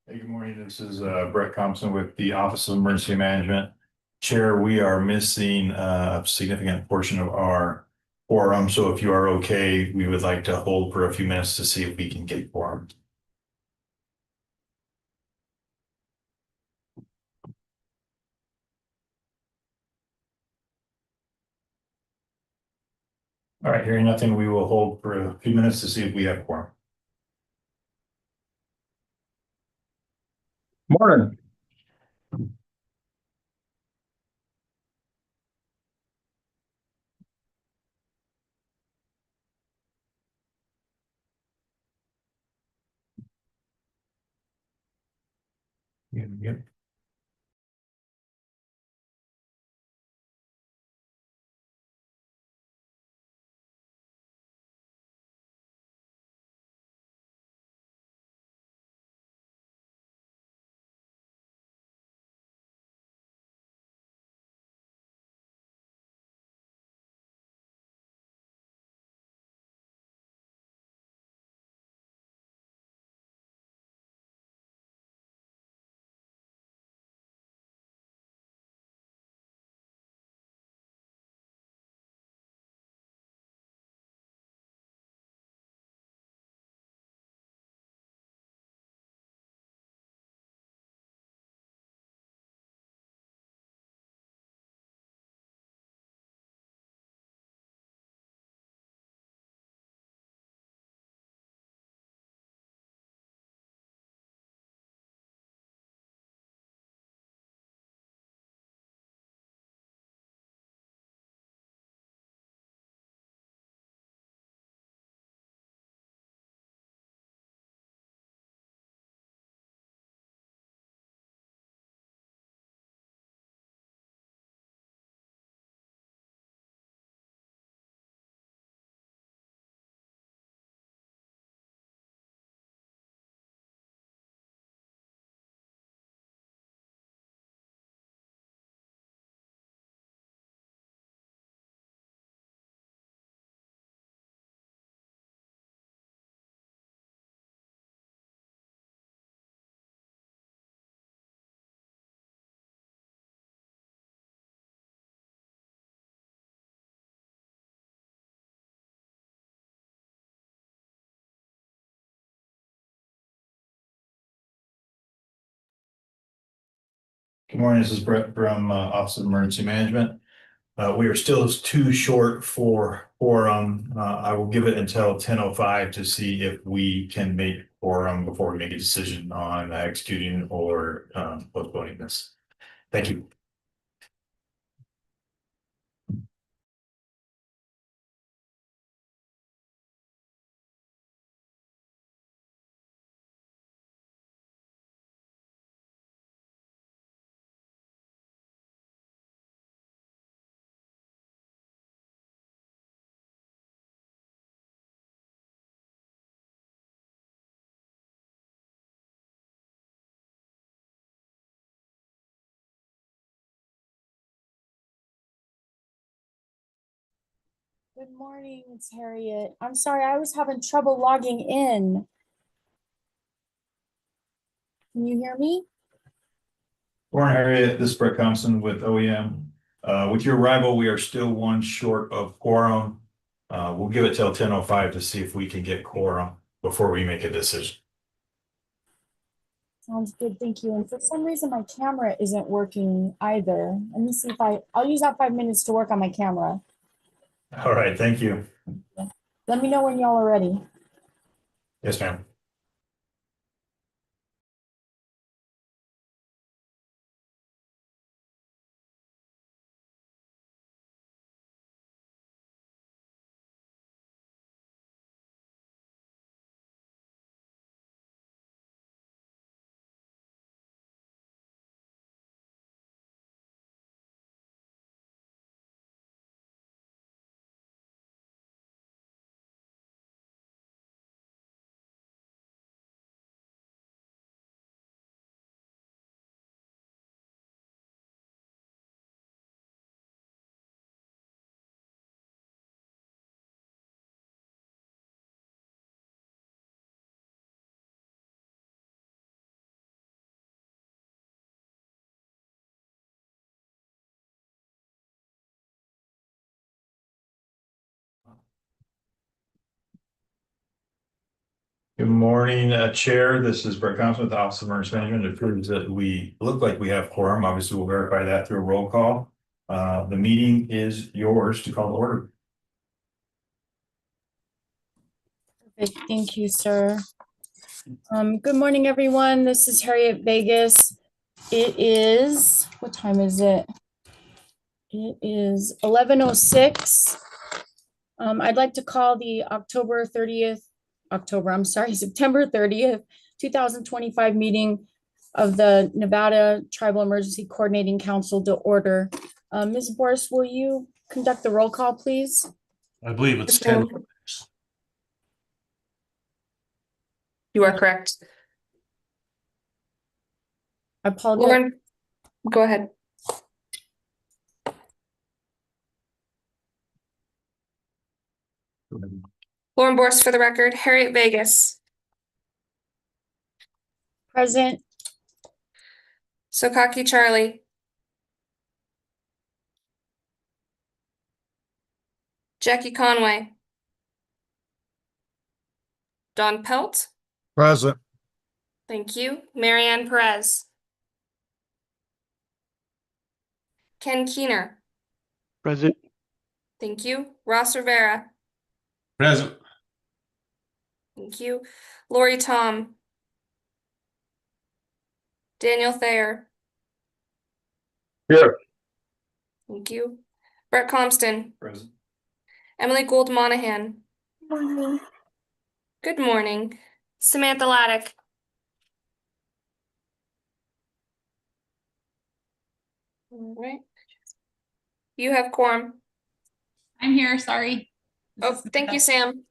Hey, good morning. This is Brett Thompson with the Office of Emergency Management. Chair, we are missing a significant portion of our quorum. So if you are okay, we would like to hold for a few minutes to see if we can get quorum. All right, hearing nothing, we will hold for a few minutes to see if we have quorum. Morning. Yep. Good morning. This is Brett from Office of Emergency Management. We are still too short for quorum. I will give it until 10:05 to see if we can make quorum before we make a decision on executing or postponing this. Thank you. Good morning, it's Harriet. I'm sorry, I was having trouble logging in. Can you hear me? Morning, Harriet. This is Brett Thompson with OEM. With your arrival, we are still one short of quorum. We'll give it till 10:05 to see if we can get quorum before we make a decision. Sounds good, thank you. And for some reason, my camera isn't working either. Let me see if I'll use that 5 minutes to work on my camera. All right, thank you. Let me know when y'all are ready. Yes, ma'am. Good morning, Chair. This is Brett Thompson with the Office of Emergency Management. It proves that we look like we have quorum. Obviously, we'll verify that through a roll call. The meeting is yours to call to order. Perfect. Thank you, sir. Good morning, everyone. This is Harriet Vegas. It is, what time is it? It is 11:06. I'd like to call the September 30th, 2025 meeting of the Nevada Tribal Emergency Coordinating Council to order. Ms. Boris, will you conduct the roll call, please? I believe it's 10. You are correct. I apologize. Lauren, go ahead. Lauren Borst for the record. Harriet Vegas. Present. Sokaki Charlie. Jackie Conway. Don Pelt. Present. Thank you. Marianne Perez. Ken Keener. Present. Thank you. Ross Rivera. Present. Thank you. Lori Tom. Daniel Thayer. Here. Thank you. Brett Compton. Present. Emily Gould Monahan. Good morning. Samantha Laddick. All right. You have quorum. I'm here, sorry. Oh, thank you, Sam.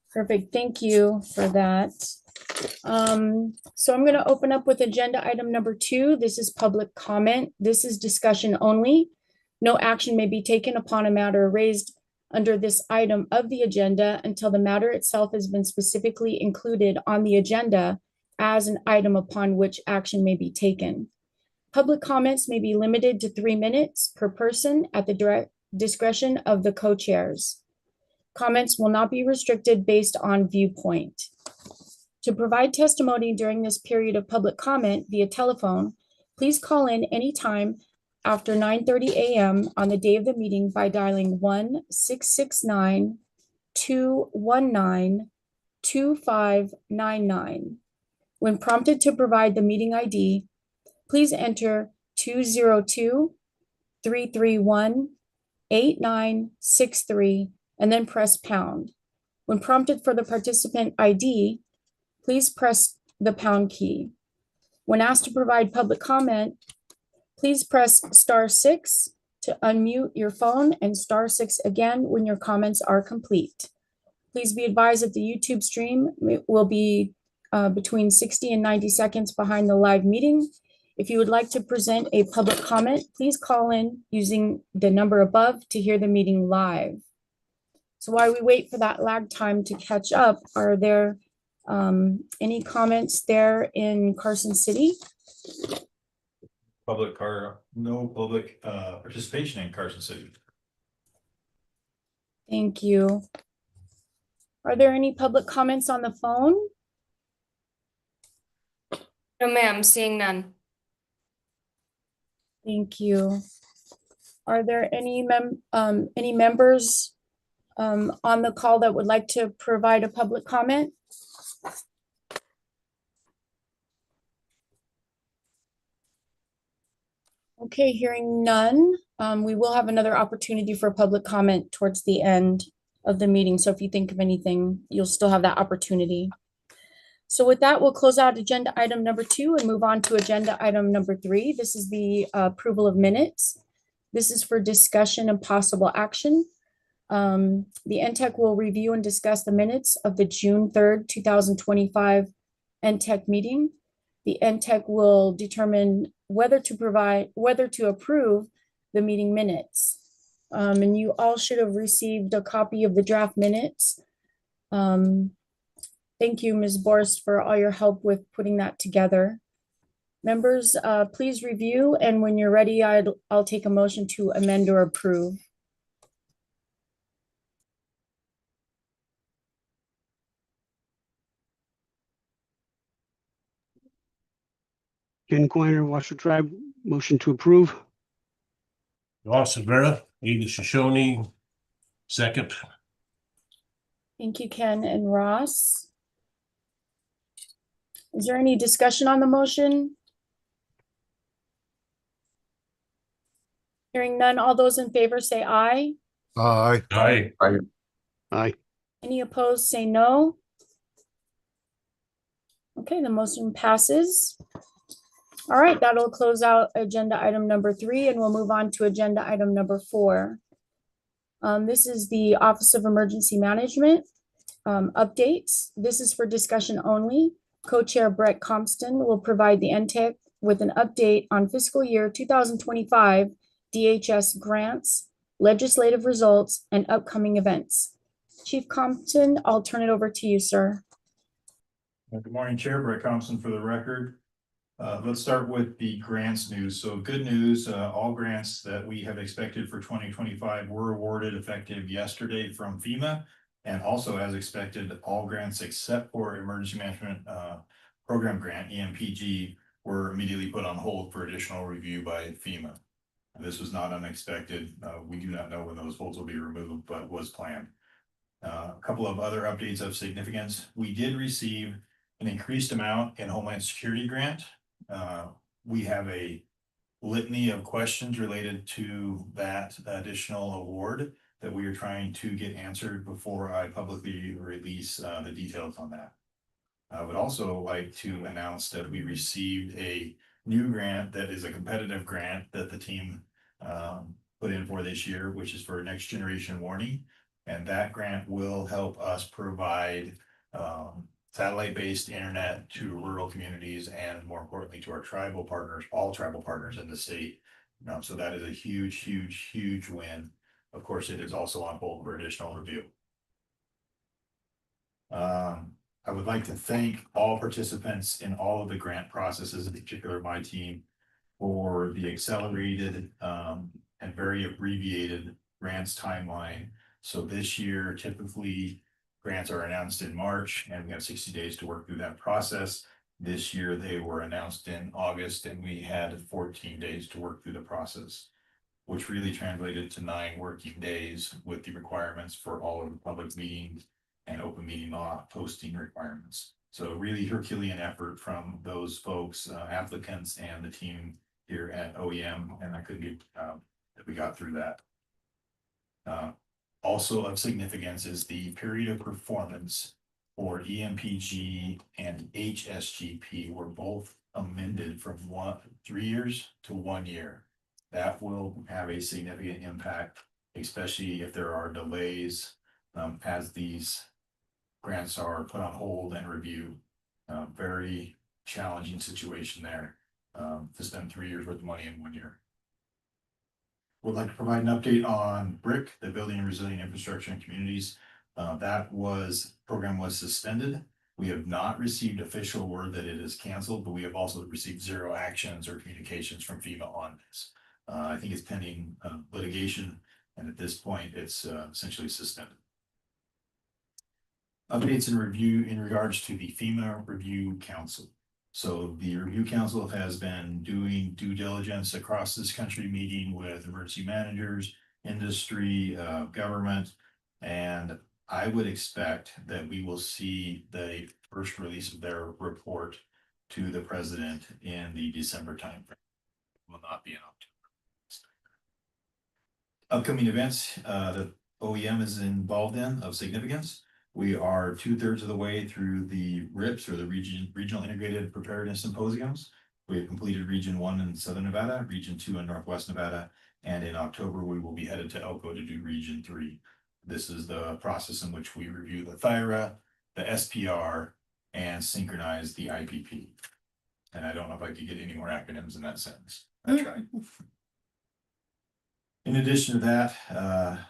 Perfect. Thank you for that. So I'm going to open up with agenda item number 2. This is public comment. This is discussion only. No action may be taken upon a matter raised under this item of the agenda until the matter itself has been specifically included on the agenda as an item upon which action may be taken. Public comments may be limited to 3 minutes per person at the direct discretion of the co-chairs. Comments will not be restricted based on viewpoint. To provide testimony during this period of public comment via telephone, please call in anytime after 9:30 a.m. on the day of the meeting by dialing 1-669-219-2599. When prompted to provide the meeting ID, please enter 202-331-8963 and then press pound. When prompted for the participant ID, please press the pound key. When asked to provide public comment, please press *6 to unmute your phone and *6 again when your comments are complete. Please be advised that the YouTube stream will be between 60 and 90 seconds behind the live meeting. If you would like to present a public comment, please call in using the number above to hear the meeting live. So while we wait for that lag time to catch up, are there any comments there in Carson City? No public participation in Carson City. Thank you. Are there any public comments on the phone? No, ma'am, seeing none. Thank you. Are there any members on the call that would like to provide a public comment? Okay, hearing none, we will have another opportunity for public comment towards the end of the meeting. So if you think of anything, you'll still have that opportunity. So with that, we'll close out agenda item number 2 and move on to agenda item number 3. This is the approval of minutes. This is for discussion and possible action. The Ntecc will review and discuss the minutes of the June 3rd, 2025 Ntecc meeting. The Ntecc will determine whether to approve the meeting minutes. And you all should have received a copy of the draft minutes. Thank you, Ms. Borst, for all your help with putting that together. Members, please review, and when you're ready, I'll take a motion to amend or approve. Ken Coiner, Washoe Tribe, motion to approve. Ross Rivera, Edith Shoshone, second. Thank you, Ken and Ross. Is there any discussion on the motion? Hearing none, all those in favor say aye. Aye. Aye. Any opposed, say no. Okay, the motion passes. All right, that'll close out agenda item number 3, and we'll move on to agenda item number 4. This is the Office of Emergency Management updates. This is for discussion only. Co-Chair Brett Compston will provide the Ntecc with an update on fiscal year 2025 DHS grants, legislative results, and upcoming events. Chief Compton, I'll turn it over to you, sir. Good morning, Chair. Brett Thompson for the record. Let's start with the grants news. So good news, all grants that we have expected for 2025 were awarded effective yesterday from FEMA. And also, as expected, all grants except for Emergency Management Program Grant, EMPG, were immediately put on hold for additional review by FEMA. This was not unexpected. We do not know when those holds will be removed, but was planned. A couple of other updates of significance. We did receive an increased amount in Homeland Security grant. We have a litany of questions related to that additional award that we are trying to get answered before I publicly release the details on that. I would also like to announce that we received a new grant that is a competitive grant that the team put in for this year, which is for next generation warning. And that grant will help us provide satellite-based internet to rural communities and, more importantly, to our tribal partners, all tribal partners in the state. So that is a huge, huge, huge win. Of course, it is also on hold for additional review. I would like to thank all participants in all of the grant processes, in particular my team, for the accelerated and very abbreviated grants timeline. So this year, typically, grants are announced in March, and we have 60 days to work through that process. This year, they were announced in August, and we had 14 days to work through the process, which really translated to 9 working days with the requirements for all of the public meetings and open meeting law posting requirements. So really Herculean effort from those folks, applicants, and the team here at OEM, and I couldn't get that we got through that. Also of significance is the period of performance for EMPG and HSGP were both amended from 3 years to 1 year. That will have a significant impact, especially if there are delays as these grants are put on hold and reviewed. Very challenging situation there to spend 3 years worth of money in 1 year. Would like to provide an update on BRIC, the Building Resilient Infrastructure and Communities. That program was suspended. We have not received official word that it is canceled, but we have also received 0 actions or communications from FEMA on this. I think it's pending litigation, and at this point, it's essentially suspended. Updates and review in regards to the FEMA Review Council. So the Review Council has been doing due diligence across this country, meeting with emergency managers, industry, government, and I would expect that we will see the first release of their report to the president in the December timeframe. Will not be in October. Upcoming events that OEM is involved in of significance. We are 2/3 of the way through the RIPS, or the Regional Integrated Preparedness Symposiums. We have completed Region 1 in Southern Nevada, Region 2 in Northwest Nevada, and in October we will be headed to Elko to do Region 3. This is the process in which we review the THIRA, the SPR, and synchronize the IPP. And I don't know if I could get any more acronyms in that sentence. I tried. In addition to that,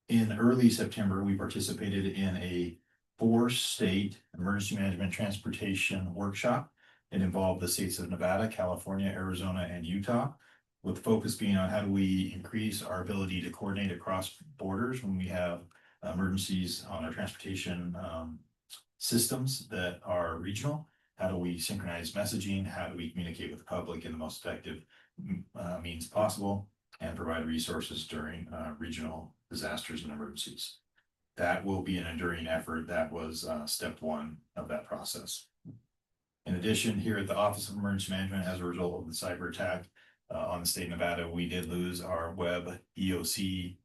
in early September, we participated in a 4-state emergency management transportation workshop. It involved the states of Nevada, California, Arizona, and Utah, with the focus being on how do we increase our ability to coordinate across borders when we have emergencies on our transportation systems that are regional, how do we synchronize messaging? How do we communicate with the public in the most effective means possible and provide resources during regional disasters and emergencies? That will be an enduring effort. That was step one of that process. In addition, here at the Office of Emergency Management, as a result of the cyber attack on the state of Nevada, we did lose our web EOC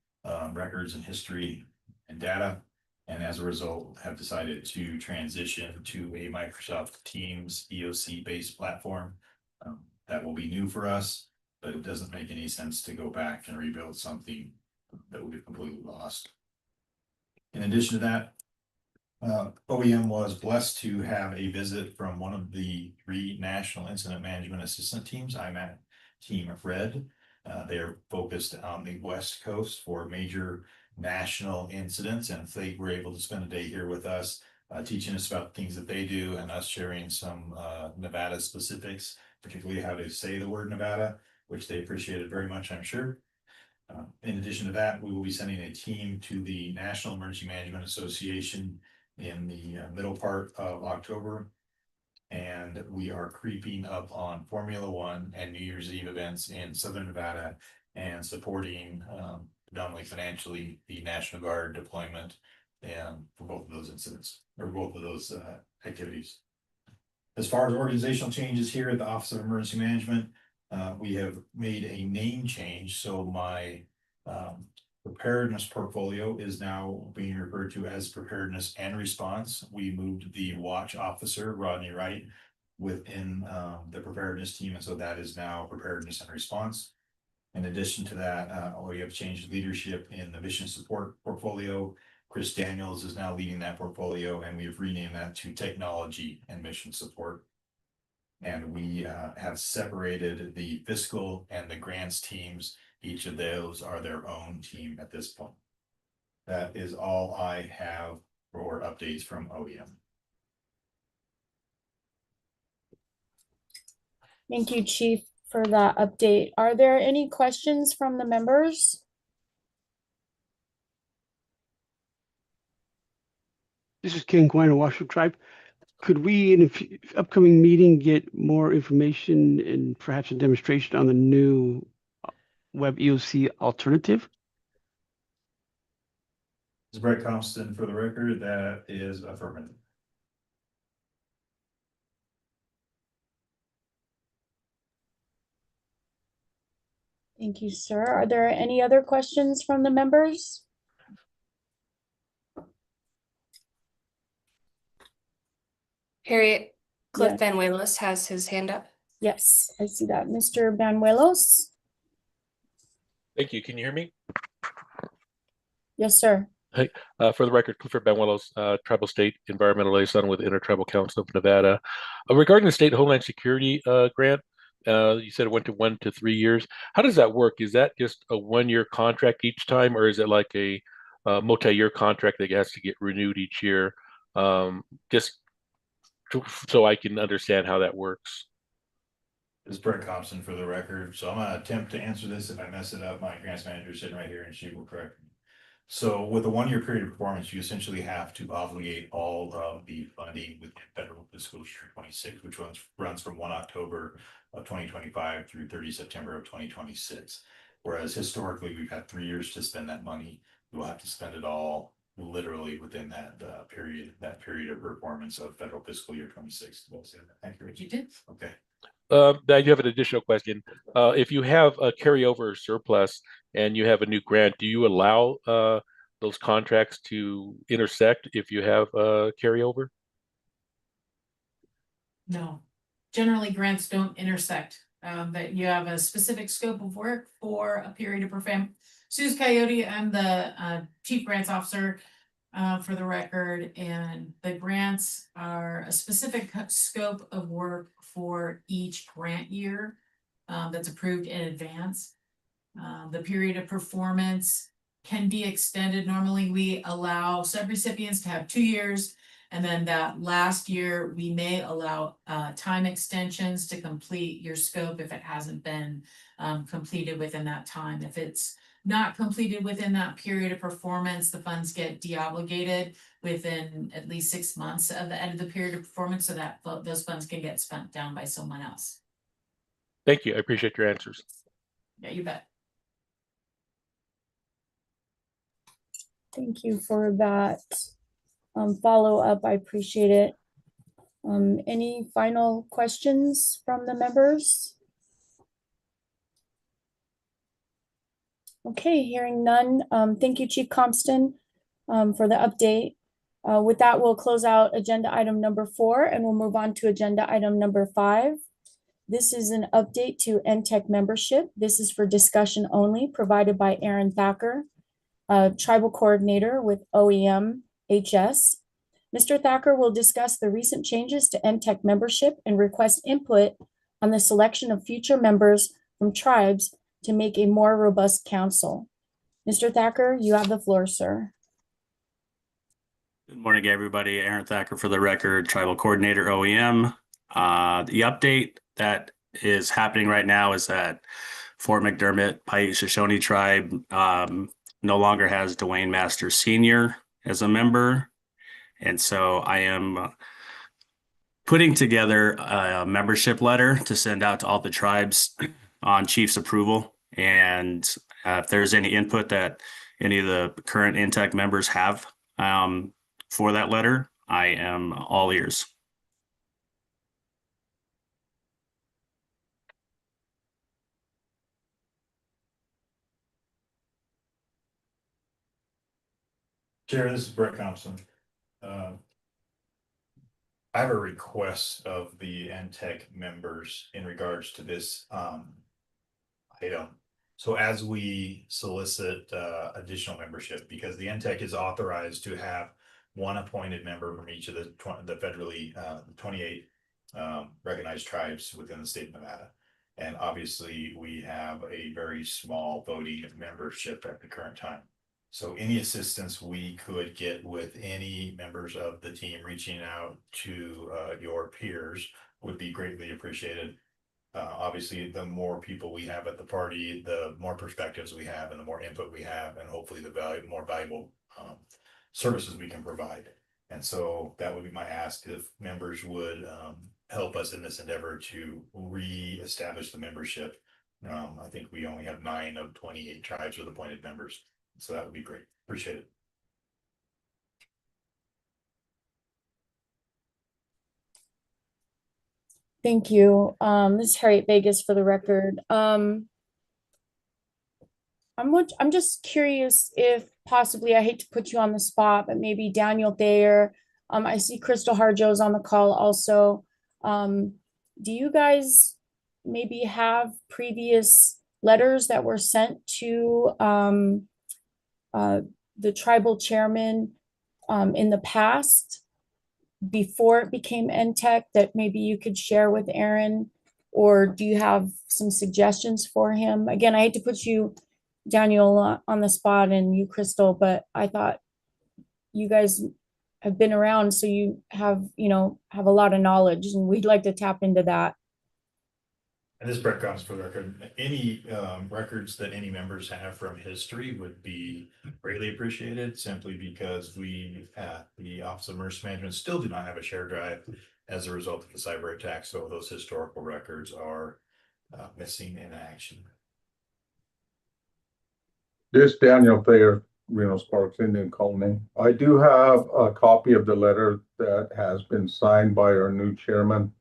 records and history and data. And as a result, have decided to transition to a Microsoft Teams EOC based platform. That will be new for us, but it doesn't make any sense to go back and rebuild something that we've completely lost. In addition to that, OEM was blessed to have a visit from one of the 3 National Incident Management Assistant teams. I'm at Team Red. They're focused on the West Coast for major national incidents, and they were able to spend a day here with us, teaching us about things that they do and us sharing some Nevada specifics, particularly how to say the word Nevada, which they appreciated very much, I'm sure. In addition to that, we will be sending a team to the National Emergency Management Association in the middle part of October. And we are creeping up on Formula One and New Year's Eve events in Southern Nevada and supporting predominantly financially the National Guard deployment for both of those incidents or both of those activities. As far as organizational changes here at the Office of Emergency Management, we have made a name change. So my preparedness portfolio is now being referred to as preparedness and response. We moved the watch officer, Rodney Wright, within the preparedness team. And so that is now preparedness and response. In addition to that, we have changed leadership in the mission support portfolio. Chris Daniels is now leading that portfolio, and we've renamed that to technology and mission support. And we have separated the fiscal and the grants teams. Each of those are their own team at this point. That is all I have for updates from OEM. Thank you, Chief, for that update. Are there any questions from the members? This is Ken Gwine of Washoe Tribe. Could we, in an upcoming meeting, get more information and perhaps a demonstration on the new web EOC alternative? This is Brett Compton for the record. That is affirmative. Thank you, sir. Are there any other questions from the members? Harriet, Cliff Yeah. Banuelos has his hand up. Yes, I see that. Mr. Banuelos? Thank you. Can you hear me? Yes, sir. For the record, Clifford Banuelos, Tribal State Environmental Liaison with Intertribal Council of Nevada. Regarding the State Homeland Security grant, you said it went to 1 to 3 years. How does that work? Is that just a 1-year contract each time, or is it like a multi-year contract that has to get renewed each year? Just so I can understand how that works. This is Brett Compton for the record. So I'm going to attempt to answer this. If I mess it up, my grants manager is sitting right here and she will correct me. So with a 1-year period of performance, you essentially have to obligate all of the funding within federal fiscal year 26, which runs from 1 October of 2025 through 30 September of 2026. Whereas historically, we've had 3 years to spend that money. We'll have to spend it all literally within that period of performance of federal fiscal year 26. Did I say that accurate? You did. Okay. Now you have an additional question. If you have a carryover surplus and you have a new grant, do you allow those contracts to intersect if you have a carryover? No, generally grants don't intersect. That you have a specific scope of work for a period of performance. Suze Coyote, I'm the Chief Grants Officer for the record, and the grants are a specific scope of work for each grant year that's approved in advance. The period of performance can be extended. Normally, we allow subrecipients to have 2 years, And then that last year, we may allow time extensions to complete your scope if it hasn't been completed within that time. If it's not completed within that period of performance, the funds get deobligated within at least 6 months of the end of the period of performance, so that those funds can get spent down by someone else. Thank you. I appreciate your answers. Yeah, you bet. Thank you for that follow-up. I appreciate it. Any final questions from the members? Okay, hearing none. Thank you, Chief Compton, for the update. With that, we'll close out agenda item number 4 and we'll move on to agenda item number 5. This is an update to Ntecc membership. This is for discussion only, provided by Aaron Thacker, Tribal Coordinator with OEM HS. Mr. Thacker will discuss the recent changes to Ntecc membership and request input on the selection of future members from tribes to make a more robust council. Mr. Thacker, you have the floor, sir. Good morning, everybody. Aaron Thacker for the record, Tribal Coordinator OEM. The update that is happening right now is that Fort McDermott Paiute Shoshone Tribe no longer has Dwayne Masters Sr. as a member. And so I am putting together a membership letter to send out to all the tribes on Chief's approval. And if there's any input that any of the current Ntecc members have for that letter, I am all ears. Chair, this is Brett Thompson. I have a request of the Ntecc members in regards to this item. So as we solicit additional membership, because the Ntecc is authorized to have one appointed member from each of the federally 28 recognized tribes within the state of Nevada. And obviously we have a very small voting membership at the current time. So any assistance we could get with any members of the team reaching out to your peers would be greatly appreciated. Obviously, the more people we have at the party, the more perspectives we have and the more input we have, and hopefully the more valuable services we can provide. And so that would be my ask, if members would help us in this endeavor to re-establish the membership. I think we only have 9 of 28 tribes with appointed members. So that would be great. Appreciate it. Thank you. This is Harriet Vegas for the record. I'm just curious if possibly, I hate to put you on the spot, but maybe Daniel Thayer. I see Crystal Harjo's on the call also. Do you guys maybe have previous letters that were sent to the tribal chairman in the past before it became Ntecc that maybe you could share with Aaron? Or do you have some suggestions for him? Again, I hate to put you, Daniel, on the spot, and you, Crystal, but I thought you guys have been around, so you have a lot of knowledge, and we'd like to tap into that. And this Brett comes for the record. Any records that any members have from history would be greatly appreciated, simply because we at the Office of Emergency Management still do not have a shared drive as a result of the cyber attack. So those historical records are missing in action. This Daniel Thayer, Reno Sparks Indian Colony. I do have a copy of the letter that has been signed by our new chairman,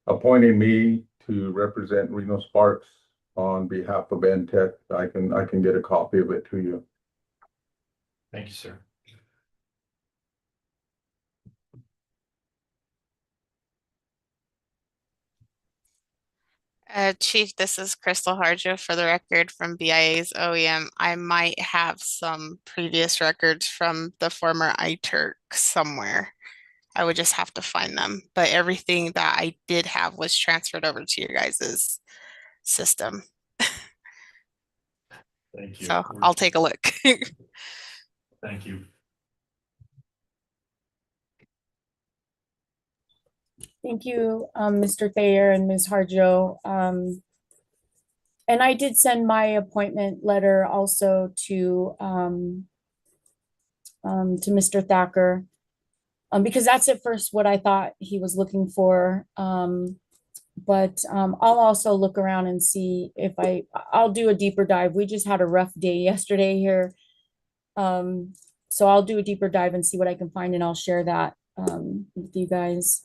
appointing me to represent Reno Sparks on behalf of Ntecc. I can get a copy of it to you. Thank you, sir. Chief, this is Crystal Harjo for the record from BIA's OEM. I might have some previous records from the former Ntecc somewhere. I would just have to find them, but everything that I did have was transferred over to your guys's system. Thank you. So I'll take a look. Thank you. Thank you, Mr. Thayer and Ms. Harjo. And I did send my appointment letter also to Mr. Thacker, because that's at first what I thought he was looking for. But I'll also look around and see if I'll do a deeper dive. We just had a rough day yesterday here. So I'll do a deeper dive and see what I can find, and I'll share that with you guys.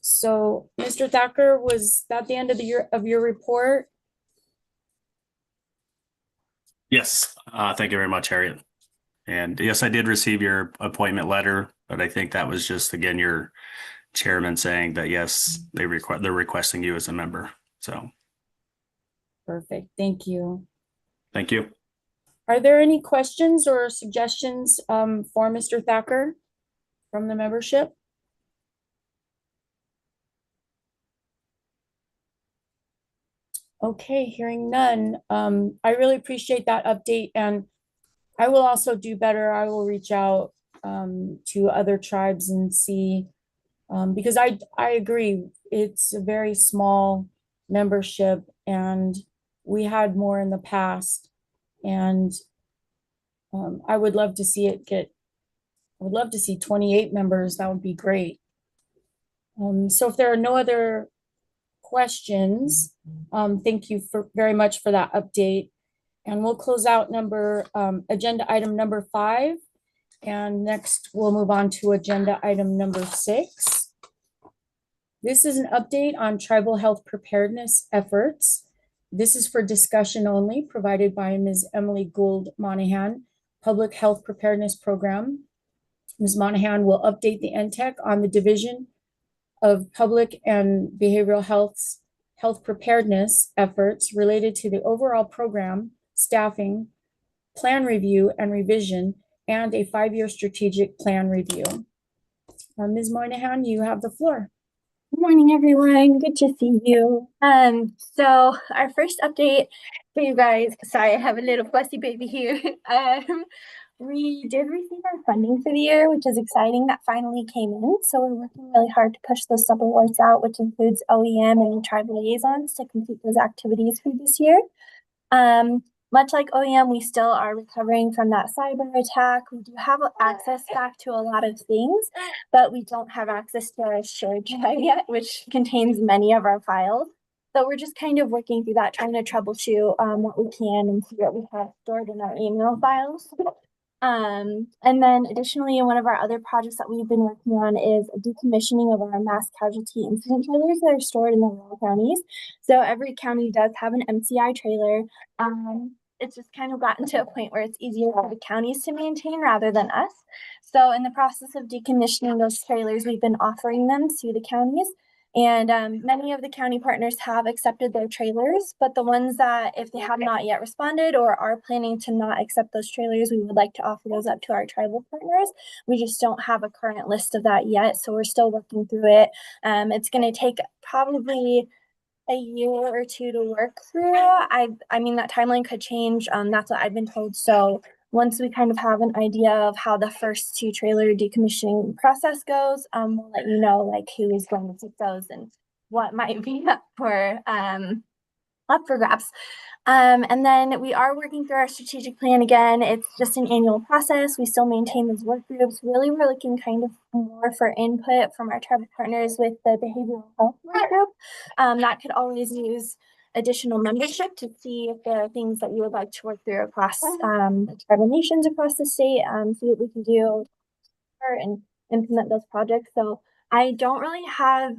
So Mr. Thacker, was that the end of your report? Yes, thank you very much, Harriet. And yes, I did receive your appointment letter, but I think that was just, again, your chairman saying that, yes, they're requesting you as a member. So Perfect, thank you. thank you. Are there any questions or suggestions for Mr. Thacker from the membership? Okay, hearing none. I really appreciate that update, and I will also do better. I will reach out to other tribes and see, because I agree, it's a very small membership, and we had more in the past, and I would love to see it get. I would love to see 28 members. That would be great. So if there are no other questions, thank you very much for that update. And we'll close out agenda item number 5. And next we'll move on to agenda item number 6. This is an update on tribal health preparedness efforts. This is for discussion only, provided by Ms. Emily Gould Monahan, Public Health Preparedness Program. Ms. Monahan will update the Ntecc on the Division of Public and Behavioral Health Preparedness efforts related to the overall program, staffing, plan review and revision, and a 5-year strategic plan review. Ms. Monahan, you have the floor. Good morning, everyone. Good to see you. So our first update for you guys, sorry, I have a little fussy baby here. We did receive our funding for the year, which is exciting. That finally came in. So we're working really hard to push those sub-awards out, which includes OEM and tribal liaisons to complete those activities for this year. Much like OEM, we still are recovering from that cyber attack. We do have access back to a lot of things, but we don't have access to our shared drive yet, which contains many of our files. So we're just kind of working through that, trying to troubleshoot what we can and see what we have stored in our email files. And then additionally, one of our other projects that we've been working on is a decommissioning of our mass casualty incident trailers that are stored in the rural counties. So every county does have an MCI trailer. It's just kind of gotten to a point where it's easier for the counties to maintain rather than us. So in the process of decommissioning those trailers, we've been offering them to the counties. And many of the county partners have accepted their trailers, but the ones that, if they have not yet responded or are planning to not accept those trailers, we would like to offer those up to our tribal partners. We just don't have a current list of that yet, so we're still working through it. It's going to take probably a year or two to work through. I mean, that timeline could change. That's what I've been told. So once we kind of have an idea of how the first 2 trailer decommissioning process goes, we'll let you know like who is going to take those and what might be up for grabs. And then we are working through our strategic plan again. It's just an annual process. We still maintain those work groups. Really, we're looking kind of more for input from our tribal partners with the behavioral health work group. That could always use additional membership to see if there are things that you would like to work through across the tribal nations across the state, see what we can do and implement those projects. So I don't really have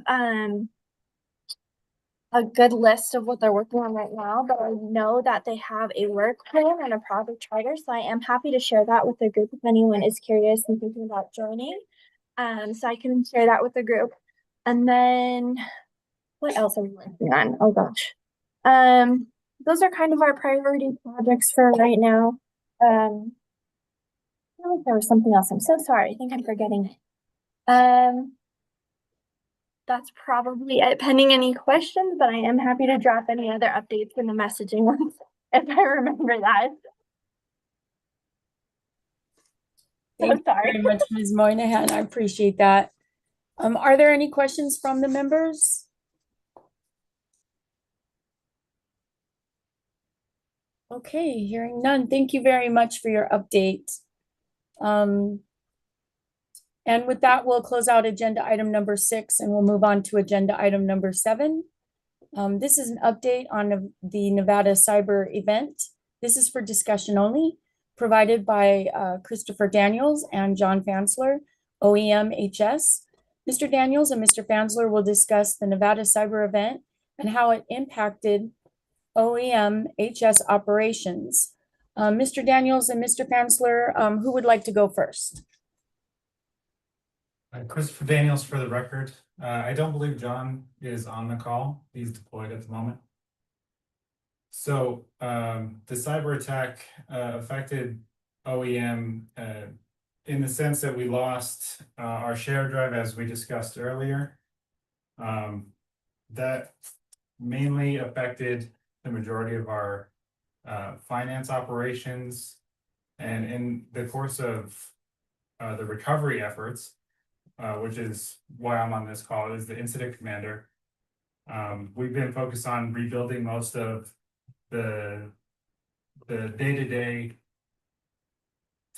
a good list of what they're working on right now, but I know that they have a work plan and a project charter. So I am happy to share that with the group if anyone is curious and thinking about joining. So I can share that with the group. And then what else are we working on? Oh gosh. Those are kind of our priority projects for right now. I feel like there was something else. I'm so sorry. I think I'm forgetting it. That's probably it, pending any questions, but I am happy to drop any other updates in the messaging ones if I remember that. Thank you very much, Ms. Moynihan. I appreciate that. Are there any questions from the members? Okay, hearing none. Thank you very much for your update. And with that, we'll close out agenda item number 6 and we'll move on to agenda item number 7. This is an update on the Nevada cyber event. This is for discussion only, provided by Christopher Daniels and John Fansler, OEM HS. Mr. Daniels and Mr. Fansler will discuss the Nevada cyber event and how it impacted OEM HS operations. Mr. Daniels and Mr. Fansler, who would like to go first? Christopher Daniels for the record. I don't believe John is on the call. He's deployed at the moment. So the cyber attack affected OEM in the sense that we lost our shared drive, as we discussed earlier. That mainly affected the majority of our finance operations. And in the course of the recovery efforts, which is why I'm on this call, is the incident commander. We've been focused on rebuilding most of the day-to-day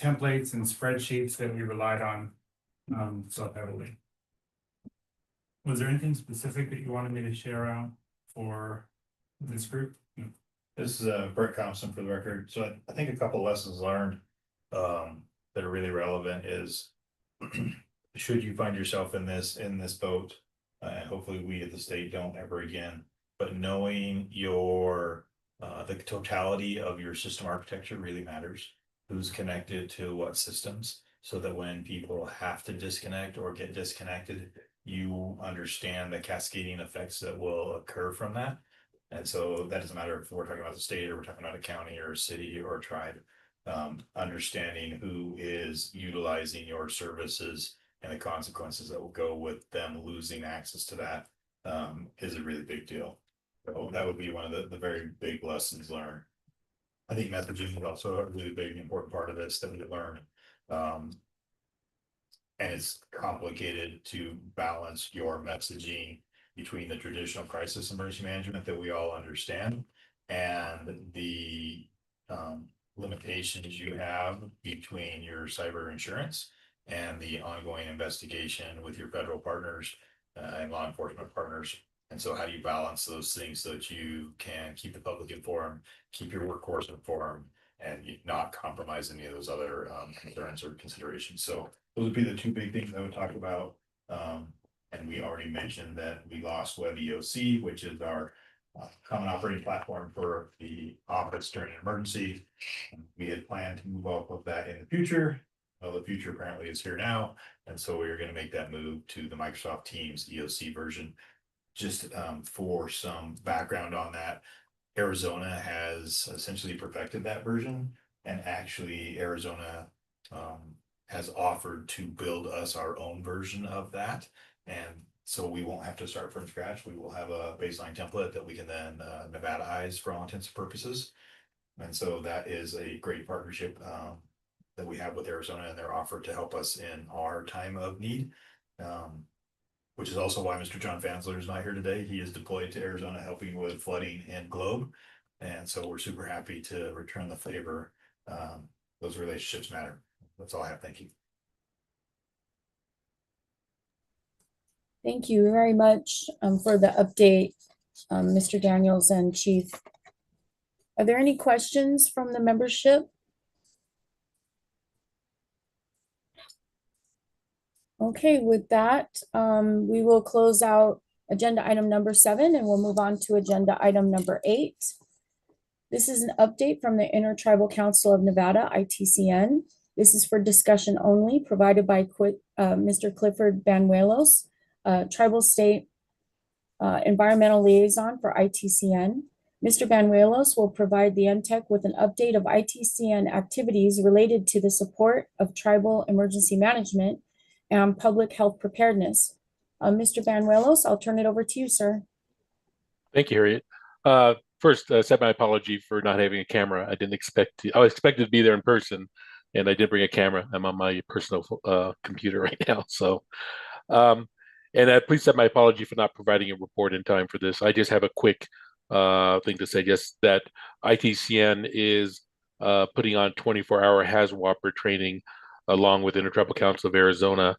templates and spreadsheets that we relied on so heavily. Was there anything specific that you wanted me to share out for this group? This is Brett Thompson for the record. So I think a couple lessons learned that are really relevant is should you find yourself in this boat, and hopefully we at the state don't ever again, but knowing your the totality of your system architecture really matters. Who's connected to what systems, so that when people have to disconnect or get disconnected, you understand the cascading effects that will occur from that. And so that doesn't matter if we're talking about the state or we're talking about a county or a city or a tribe. Understanding who is utilizing your services and the consequences that will go with them losing access to that is a really big deal. So that would be one of the very big lessons learned. I think messaging is also a really big important part of this that we learned. And it's complicated to balance your messaging between the traditional crisis emergency management that we all understand and the limitations you have between your cyber insurance and the ongoing investigation with your federal partners and law enforcement partners. And so how do you balance those things so that you can keep the public informed, keep your workforce informed, and not compromise any of those other concerns or considerations? So those would be the two big things I would talk about. And we already mentioned that we lost Web EOC, which is our common operating platform for the office during an emergency. We had planned to move off of that in the future. Well, the future apparently is here now. And so we are going to make that move to the Microsoft Teams EOC version. Just for some background on that, Arizona has essentially perfected that version, and actually Arizona has offered to build us our own version of that. And so we won't have to start from scratch. We will have a baseline template that we can then Nevadaize for all intents and purposes. And so that is a great partnership that we have with Arizona and their offer to help us in our time of need. Which is also why Mr. John Fansler is not here today. He is deployed to Arizona helping with flooding and Globe. And so we're super happy to return the favor. Those relationships matter. That's all I have. Thank you. Thank you very much for the update, Mr. Daniels and Chief. Are there any questions from the membership? Okay, with that, we will close out agenda item number 7 and we'll move on to agenda item number 8. This is an update from the Intertribal Council of Nevada, ITCN. This is for discussion only, provided by Mr. Clifford Banuelos, Tribal State Environmental Liaison for ITCN. Mr. Banuelos will provide the Ntecc with an update of ITCN activities related to the support of tribal emergency management and public health preparedness. Mr. Banuelos, I'll turn it over to you, sir. Thank you, Harriet. First, set my apology for not having a camera. I didn't expect to. I was expected to be there in person, and I did bring a camera. I'm on my personal computer right now. So And please accept my apology for not providing a report in time for this. I just have a quick thing to say, just that ITCN is putting on 24-hour HAZWOPER training along with Intertribal Council of Arizona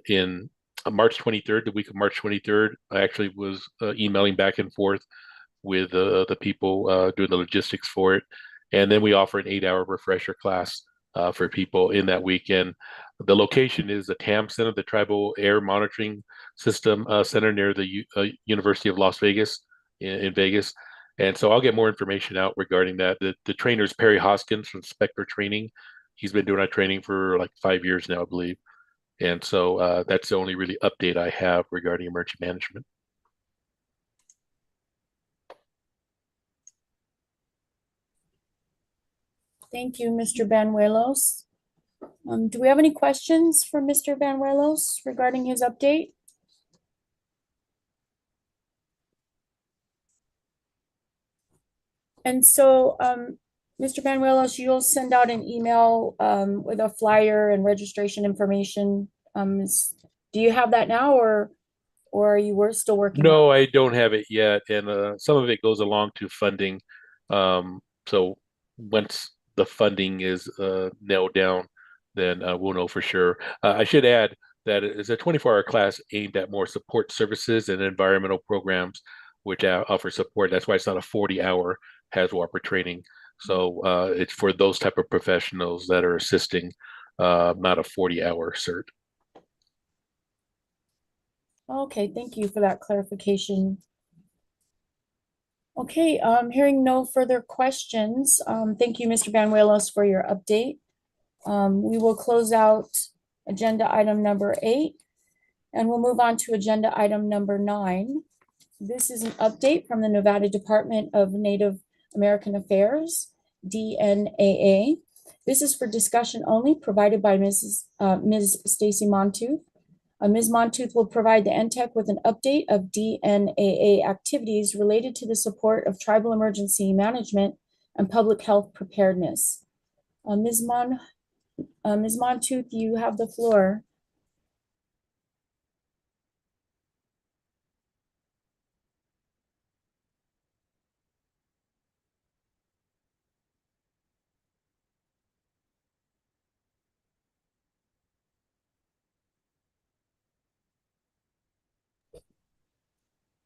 in March 23rd, the week of March 23rd. I actually was emailing back and forth with the people doing the logistics for it. And then we offer an 8-hour refresher class for people in that weekend. The location is the TAM Center, the Tribal Air Monitoring System Center near the University of Las Vegas in Vegas. And so I'll get more information out regarding that. The trainer is Perry Hoskins from Spectre Training. He's been doing our training for like 5 years now, I believe. And so that's the only really update I have regarding emergency management. Thank you, Mr. Banuelos. Do we have any questions for Mr. Banuelos regarding his update? And so, Mr. Banuelos, you'll send out an email with a flyer and registration information. Do you have that now, or are you still working on it? No, I don't have it yet, and some of it goes along to funding. So once the funding is nailed down, then we'll know for sure. I should add that it is a 24-hour class aimed at more support services and environmental programs, which offer support. That's why it's not a 40-hour HAZWOPER training. So it's for those type of professionals that are assisting, not a 40-hour cert. Okay, thank you for that clarification. Okay, hearing no further questions, thank you, Mr. Banuelos, for your update. We will close out agenda item number 8, and we'll move on to agenda item number 9. This is an update from the Nevada Department of Native American Affairs, DNAA. This is for discussion only, provided by Ms. Stacy Montooth. Ms. Montooth will provide the Ntecc with an update of DNAA activities related to the support of tribal emergency management and public health preparedness. Ms. Montooth, you have the floor.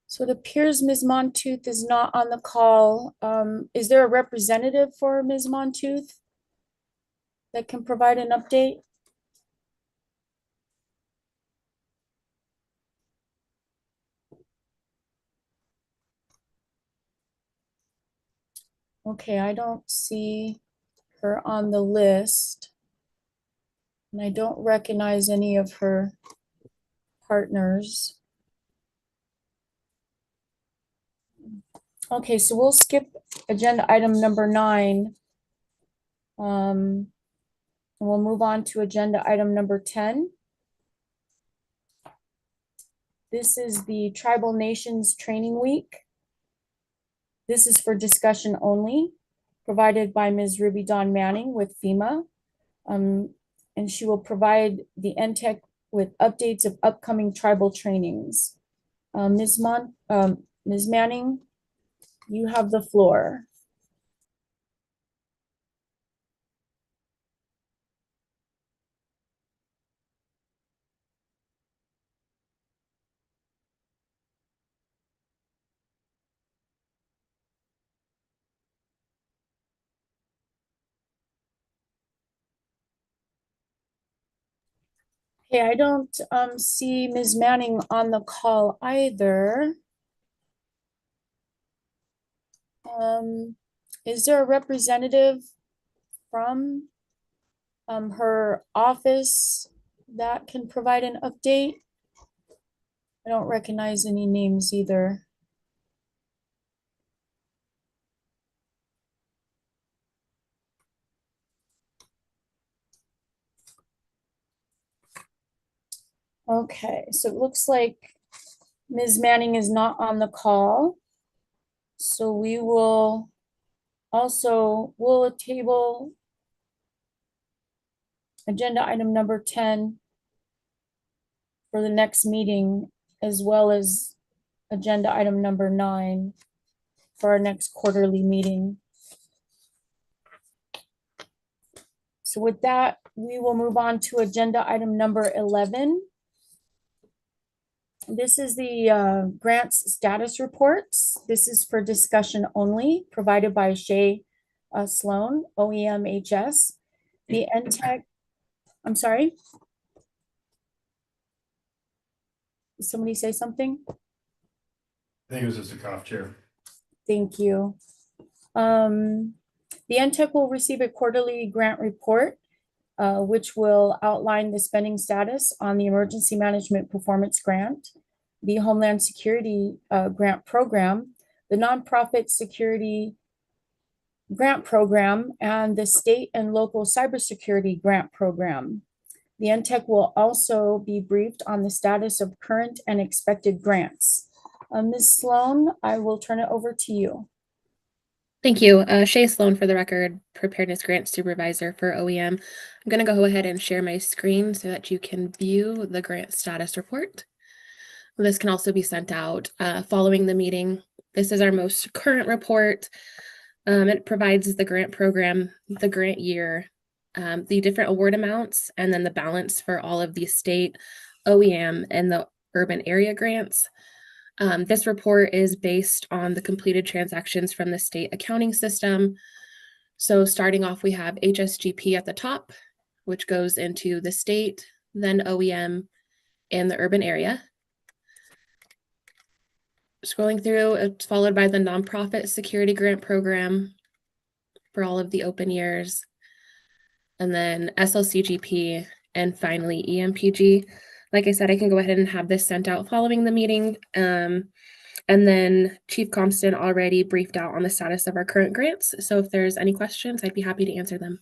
So it appears Ms. Montooth is not on the call. Is there a representative for Ms. Montooth that can provide an update? Okay, I don't see her on the list. And I don't recognize any of her partners. Okay, so we'll skip agenda item number 9. And we'll move on to agenda item number 10. This is the Tribal Nations Training Week. This is for discussion only, provided by Ms. Ruby Dawn Manning with FEMA. And she will provide the Ntecc with updates of upcoming tribal trainings. Ms. Manning, you have the floor. Okay, I don't see Ms. Manning on the call either. Is there a representative from her office that can provide an update? I don't recognize any names either. Okay, so it looks like Ms. Manning is not on the call. So we will we'll table agenda item number 10 for the next meeting, as well as agenda item number 9 for our next quarterly meeting. So with that, we will move on to agenda item number 11. This is the grants status reports. This is for discussion only, provided by Shay Sloan, OEM HS. The Ntecc, I'm sorry? Did somebody say something? I think it was just a cough chair. Thank you. The Ntecc will receive a quarterly grant report, which will outline the spending status on the Emergency Management Performance Grant, the Homeland Security Grant Program, the Nonprofit Security Grant Program, and the State and Local Cybersecurity Grant Program. The Ntecc will also be briefed on the status of current and expected grants. Ms. Sloan, I will turn it over to you. Thank you. Shay Sloan for the record, Preparedness Grant Supervisor for OEM. I'm going to go ahead and share my screen so that you can view the grant status report. This can also be sent out following the meeting. This is our most current report. It provides the grant program, the grant year, the different award amounts, and then the balance for all of the state, OEM, and the urban area grants. This report is based on the completed transactions from the state accounting system. So starting off, we have HSGP at the top, which goes into the state, then OEM, and the urban area. Scrolling through, it's followed by the Nonprofit Security Grant Program for all of the open years, and then SLCGP, and finally EMPG. Like I said, I can go ahead and have this sent out following the meeting. And then Chief Compton already briefed out on the status of our current grants. So if there's any questions, I'd be happy to answer them.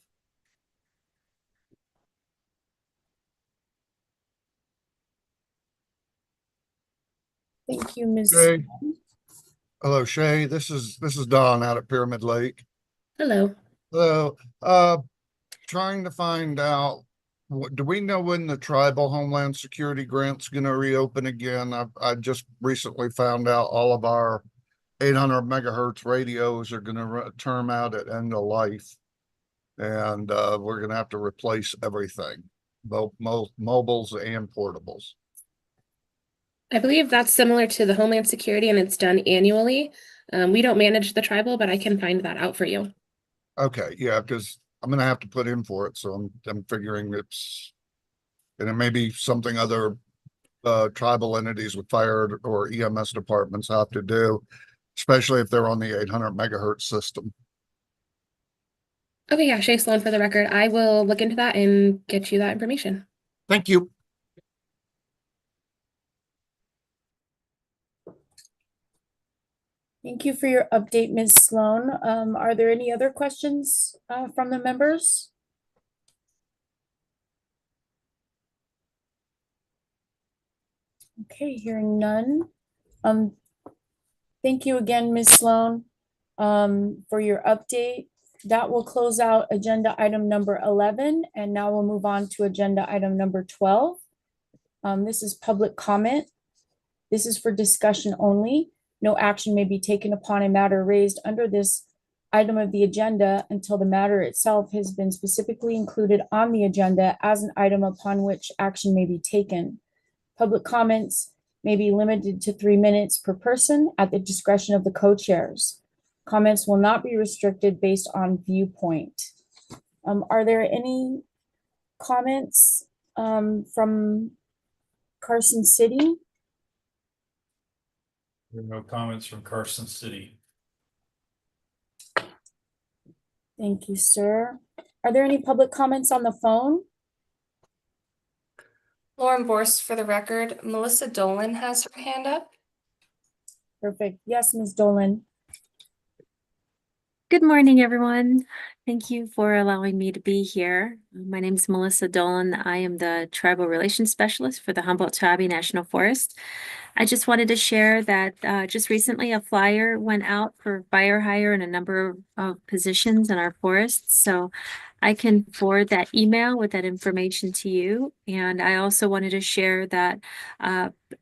Thank you, Ms. Shay. Hello, Shay. This is Don out at Pyramid Lake. Hello. Hello. Trying to find out, do we know when the tribal Homeland Security grant's going to reopen again? I just recently found out all of our 800 megahertz radios are going to term out at end of life, and we're going to have to replace everything, both mobiles and portables. I believe that's similar to the Homeland Security, and it's done annually. We don't manage the tribal, but I can find that out for you. Okay, yeah, because I'm gonna have to put in for it, so I'm figuring it's, and it may be something other tribal entities with fire or EMS departments have to do, especially if they're on the 800 megahertz system. Okay, yeah, Shay Sloan for the record. I will look into that and get you that information. Thank you. Thank you for your update, Ms. Sloan. Are there any other questions from the members? Okay, hearing none. Thank you again, Ms. Sloan, for your update. That will close out agenda item number 11, and now we'll move on to agenda item number 12. This is public comment. This is for discussion only. No action may be taken upon a matter raised under this item of the agenda until the matter itself has been specifically included on the agenda as an item upon which action may be taken. Public comments may be limited to 3 minutes per person at the discretion of the co-chairs. Comments will not be restricted based on viewpoint. Are there any comments from Carson City? There are no comments from Carson City. Thank you, sir. Are there any public comments on the phone? Lauren Borst for the record. Melissa Dolan has her hand up. Perfect. Yes, Ms. Dolan. Good morning, everyone. Thank you for allowing me to be here. My name is Melissa Dolan. I am the Tribal Relations Specialist for the Humboldt-Tawi National Forest. I just wanted to share that just recently a flyer went out for fire hire in a number of positions in our forests. So I can forward that email with that information to you. And I also wanted to share that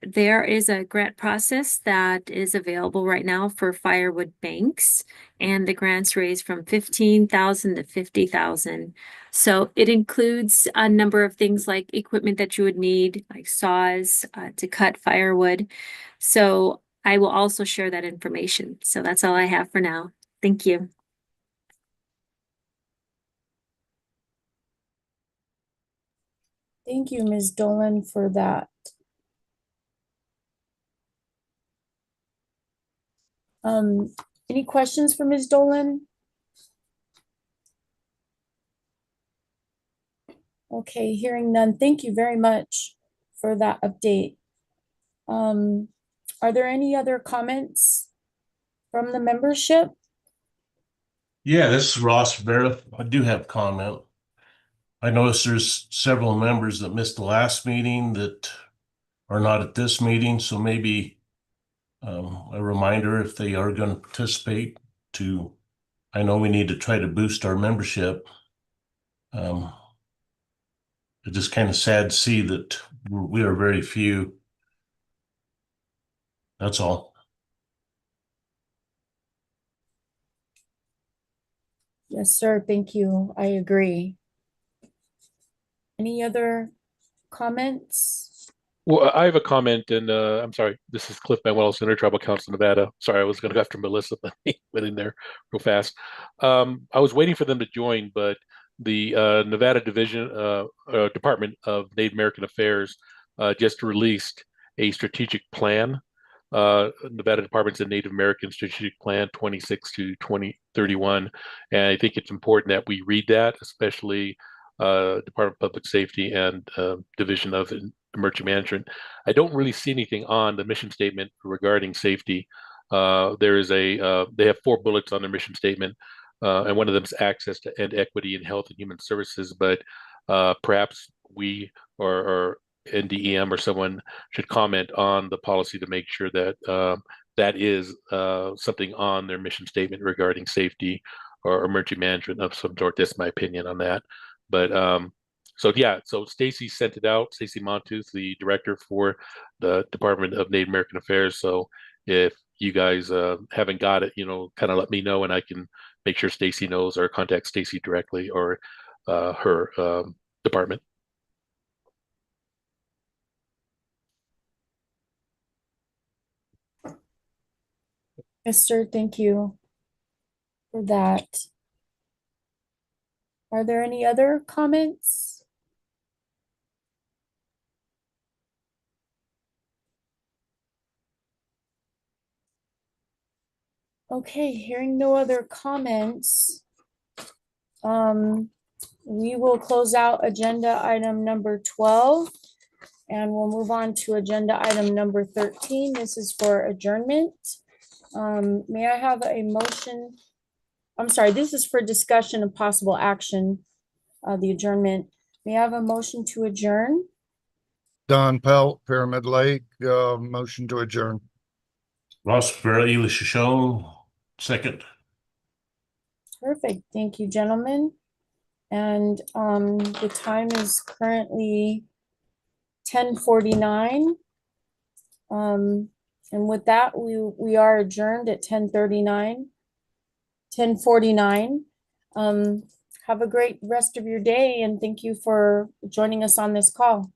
there is a grant process that is available right now for firewood banks, and the grants range from 15,000 to 50,000. So it includes a number of things like equipment that you would need, like saws to cut firewood. So I will also share that information. So that's all I have for now. Thank you. Thank you, Ms. Dolan, for that. Any questions for Ms. Dolan? Okay, hearing none. Thank you very much for that update. Are there any other comments from the membership? Yeah, this is Ross Vera. I do have a comment. I noticed there's several members that missed the last meeting that are not at this meeting, so maybe a reminder if they are going to participate to, I know we need to try to boost our membership. It's just kind of sad to see that we are very few. That's all. Yes, sir. Thank you. I agree. Any other comments? Well, I have a comment, and I'm sorry. This is Cliff Manuel's Intertribal Council, Nevada. Sorry, I was going to go after Melissa, but he went in there real fast. I was waiting for them to join, but the Nevada Division Department of Native American Affairs just released a strategic plan. Nevada Department's a Native American Strategic Plan 26 to 2031, and I think it's important that we read that, especially Department of Public Safety and Division of Emergency Management. I don't really see anything on the mission statement regarding safety. There is they have 4 bullets on their mission statement, and one of them is access to end equity in health and human services. But perhaps we or NDEM or someone should comment on the policy to make sure that that is something on their mission statement regarding safety or emergency management of some sort. That's my opinion on that. But so yeah, so Stacy sent it out. Stacy Montooth, the director for the Department of Native American Affairs. So if you guys haven't got it, kind of let me know, and I can make sure Stacy knows, or contact Stacy directly or her department. Yes, sir. Thank you for that. Are there any other comments? Okay, hearing no other comments, we will close out agenda item number 12, and we'll move on to agenda item number 13. This is for adjournment. May I have a motion? I'm sorry, this is for discussion of possible action, the adjournment. May I have a motion to adjourn? Don Pelt, Pyramid Lake, motion to adjourn. Ross Vera, Ely Shoshone, second. Perfect. Thank you, gentlemen. And the time is currently 10:49. And with that, we are adjourned at 10:49. Have a great rest of your day, and thank you for joining us on this call.